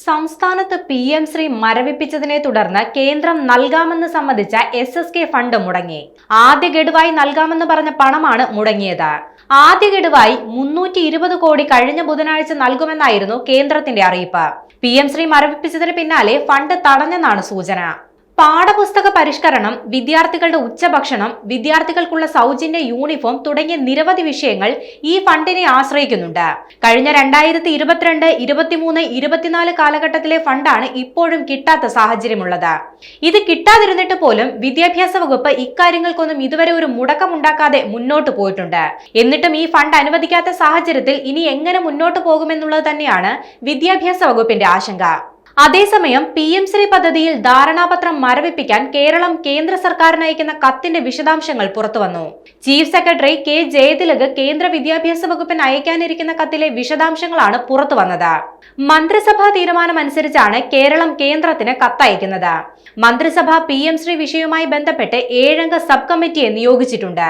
സംസ്ഥാനത്ത് PM-ശ്രീ മരവിപ്പിച്ചതിനെ തുടർന്ന് കേന്ദ്രം നൽകാമെന്ന് സമ്മതിച്ച SSK ഫണ്ട് മുടങ്ങി. ആദ്യ ഗഡുവായി നൽകാമെന്ന് പറഞ്ഞ പണമാണ് മുടങ്ങിയത്. ആദ്യ ഗഡുവായി 320 കോടി കഴിഞ്ഞ ബുധനാഴ്ച നൽകുമെന്നായിരുന്നു കേന്ദ്രത്തിന്റെ അറിയിപ്പ്. PM-ശ്രീ മരവിപ്പിച്ചതിന് പിന്നാലെ ഫണ്ട് തടഞ്ഞെന്നാണ് സൂചന. പാഠപുസ്തക പരിഷ്കരണം, വിദ്യാർത്ഥികളുടെ ഉച്ചഭക്ഷണം, വിദ്യാർത്ഥികൾക്കുള്ള സൗജന്യ യൂണിഫോം തുടങ്ങിയ നിരവധി വിഷയങ്ങൾ ഈ ഫണ്ടിനെ ആശ്രയിക്കുന്നുണ്ട്. കഴിഞ്ഞ 2022, 23, 24 കാലഘട്ടത്തിലെ ഫണ്ടാണ് ഇപ്പോഴും കിട്ടാത്ത സാഹചര്യമുള്ളത്. ഇത് കിട്ടാതിരുന്നിട്ട് പോലും വിദ്യാഭ്യാസ വകുപ്പ് ഇക്കാര്യങ്ങൾക്കൊന്നും ഇതുവരെ ഒരു മുടക്കമുണ്ടാക്കാതെ മുന്നോട്ട് പോയിട്ടുണ്ട്. എന്നിട്ടും ഈ ഫണ്ട് അനുവദിക്കാത്ത സാഹചര്യത്തിൽ ഇനി എങ്ങനെ മുന്നോട്ട് പോകുമെന്നുള്ളത് തന്നെയാണ് വിദ്യാഭ്യാസ വകുപ്പിന്റെ ആശങ്ക. അതേസമയം PM-ശ്രീ പദ്ധതിയിൽ ധാരണാപത്രം മരവിപ്പിക്കാൻ കേരളം കേന്ദ്ര സർക്കാരിന് അയക്കുന്ന കത്തിന്റെ വിശദാംശങ്ങൾ പുറത്തുവന്നു. Chief secretary K. ജയതിലക് കേന്ദ്ര വിദ്യാഭ്യാസ വകുപ്പിന് അയക്കാനിരിക്കുന്ന കത്തിലെ വിശദാംശങ്ങളാണ് പുറത്തുവന്നത്. മന്ത്രിസഭാ തീരുമാനമനുസരിച്ചാണ് കേരളം കേന്ദ്രത്തിന് കത്തയക്കുന്നത്. മന്ത്രിസഭ PM-ശ്രീ വിഷയവുമായി ബന്ധപ്പെട്ട് 7 അംഗ സബ് കമ്മിറ്റിയെ നിയോഗിച്ചിട്ടുണ്ട്.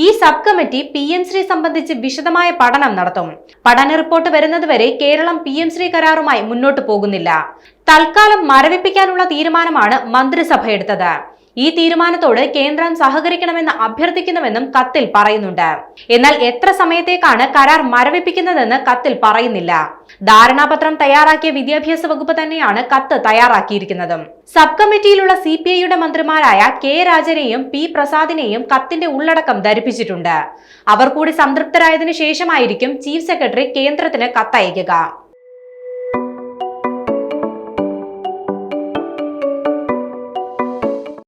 ഈ സബ് കമ്മിറ്റി PM-ശ്രീ സംബന്ധിച്ച് വിശദമായ പഠനം നടത്തും. പഠന റിപ്പോർട്ട് വരുന്നതുവരെ കേരളം PM-ശ്രീ കരാറുമായി മുന്നോട്ട് പോകുന്നില്ല. തൽക്കാലം മരവിപ്പിക്കാനുള്ള തീരുമാനമാണ് മന്ത്രിസഭ എടുത്തത്. ഈ തീരുമാനത്തോട് കേന്ദ്രം സഹകരിക്കണമെന്ന് അഭ്യർത്ഥിക്കുന്നുവെന്നും കത്തിൽ പറയുന്നുണ്ട്. എന്നാൽ എത്ര സമയത്തേക്കാണ് കരാർ മരവിപ്പിക്കുന്നതെന്ന് കത്തിൽ പറയുന്നില്ല. ധാരണാപത്രം തയ്യാറാക്കിയ വിദ്യാഭ്യാസ വകുപ്പ് തന്നെയാണ് കത്ത് തയ്യാറാക്കിയിരിക്കുന്നതും. സബ് കമ്മിറ്റിയിലുള്ള CPI-യുടെ മന്ത്രിമാരായ K. രാജനെയും P. പ്രസാദിനെയും കത്തിന്റെ ഉള്ളടക്കം ധരിപ്പിച്ചിട്ടുണ്ട്. അവർ കൂടി സംതൃപ്തരായതിനു ശേഷമായിരിക്കും ചീഫ് സെക്രട്ടറി കേന്ദ്രത്തിന് കത്തയക്കുക.